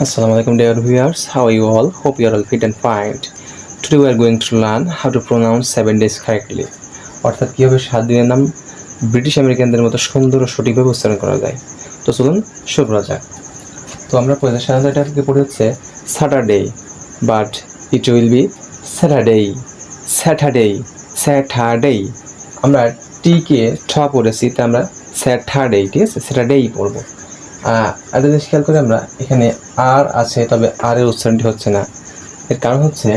Assalamualaikum dear viewers, how are you all? Hope you are all fit and fine. Today we are going to learn how to pronounce 7 days correctly. অর্থাৎ কীভাবে 7 দিনের নাম British আমেরিকানদের মতো সুন্দর ও সঠিকভাবে উচ্চারণ করা যায়। তো চলুন শুরু করা যাক। তো আমরা সাধারণত এটাকে পড়ে হচ্ছে Saturday, but it will be Saturday, Saturday, Saturday. আমরা টিকে ঠ পড়েছি, তাই আমরা স্যাটারডে, ঠিক আছে, স্যাটারডেই পড়বো। একটা জিনিস খেয়াল করে আমরা এখানে আর আছে, তবে আর এর উচ্চারণটি হচ্ছে না। এর কারণ হচ্ছে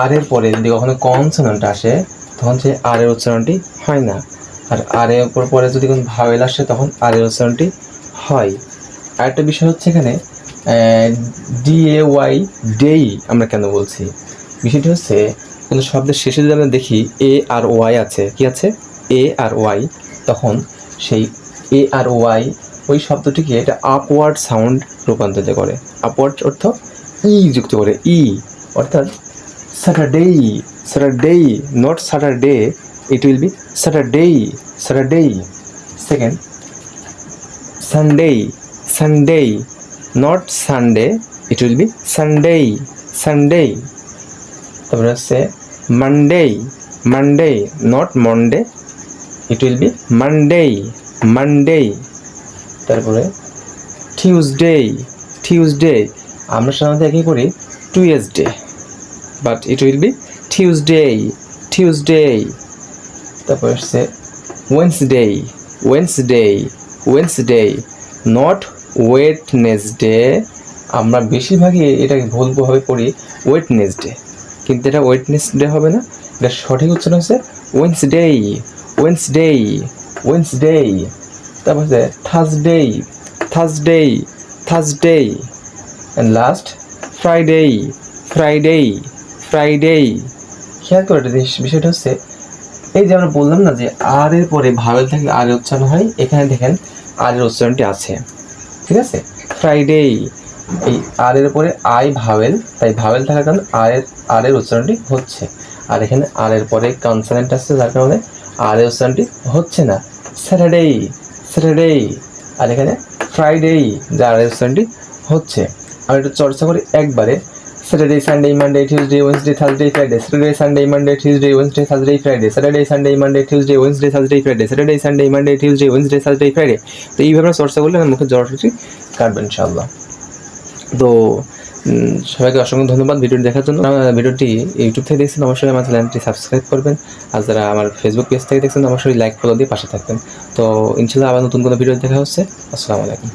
আর এর পরে যদি কখনো কনসোনেন্ট আসে তখন সে আর এর উচ্চারণটি হয় না, আর আর এর পরে যদি কোনো ভাওয়েল আসে তখন আর এর উচ্চারণটি হয়। আরেকটা বিষয় হচ্ছে এখানে DAY ডেই আমরা কেন বলছি, বিষয়টি হচ্ছে কোনো শব্দের শেষে যদি আমরা দেখি এ আর ওয়াই আছে, কি আছে, এ আর ওয়াই, তখন সেই এ আর ওয়াই ওই শব্দটিকে এটা আপওয়ার্ড সাউন্ড রূপান্তরিত করে। আপওয়ার্ড অর্থ যুক্ত করে, অর্থাৎ Saturday, Saturday, not Saturday, it will be Saturday, Saturday. Second, Sunday, Sunday, not Sunday, it will be Sunday, Sunday. তারপরে হচ্ছে Monday, Monday, not Monday, it will be Monday, Monday. তারপরে Tuesday, Tuesday, আমরা সাধারণত একই করি Tuesday, but it will be Tuesday, Tuesday. তারপর হচ্ছে Wednesday, Wednesday, Wednesday, not Wednesday. আমরা বেশিরভাগই এটাকে ভুলভাবে পড়ি ওয়েডনেসডে, কিন্তু এটা ওয়েডনেসডে হবে না, এটা সঠিক উচ্চারণ হচ্ছে ওয়েন্সডে, ওয়েন্সডে, ওয়েন্সডে। তারপর হচ্ছে Thursday, Thursday, Thursday, and last Friday, Friday, Friday. খেয়াল করে একটা বিষয়টা হচ্ছে এই যে আমরা বললাম না যে আর এর পরে ভাওয়েল থাকলে আর এর উচ্চারণ হয়, এখানে দেখেন আর এর উচ্চারণটি আছে, ঠিক আছে। ফ্রাইডে, এই আর এর পরে আই ভাওয়েল, তাই ভাওয়েল থাকার কারণে আর এর উচ্চারণটি হচ্ছে, আর এখানে আর এর পরে কনসোনেন্ট আসছে, যার কারণে আর এর উচ্চারণটি হচ্ছে না। স্যাটারডে, স্যাটারডে, আর এখানে ফ্রাইডে, যার আর এর উচ্চারণটি হচ্ছে। আমরা একটু চর্চা করি একবারে। Saturday, Sunday, Monday, Tuesday, Wednesday, Thursday, Friday. Saturday, Sunday, Monday, Tuesday, Wednesday, Thursday, Friday. Saturday, Sunday, Monday, Tuesday, Wednesday, Thursday, Friday. Saturday, Sunday, Monday, Tuesday, Wednesday, Thursday, Friday. তো এইভাবে চর্চা করলে আমার মুখে জড়সূচি কাটবে ইনশাআল্লাহ। তো সবাইকে অসংখ্য ধন্যবাদ ভিডিওটি দেখার জন্য। ভিডিওটি ইউটিউব থেকে দেখছেন অবশ্যই আমার চ্যানেলটি সাবস্ক্রাইব করবেন, আর যারা আমার ফেসবুক পেজ থেকে দেখছেন অবশ্যই লাইক ফলো দিয়ে পাশে থাকবেন। তো ইনশাআল্লাহ আবার নতুন কোনো ভিডিও দেখা হচ্ছে। আসসালামু আলাইকুম।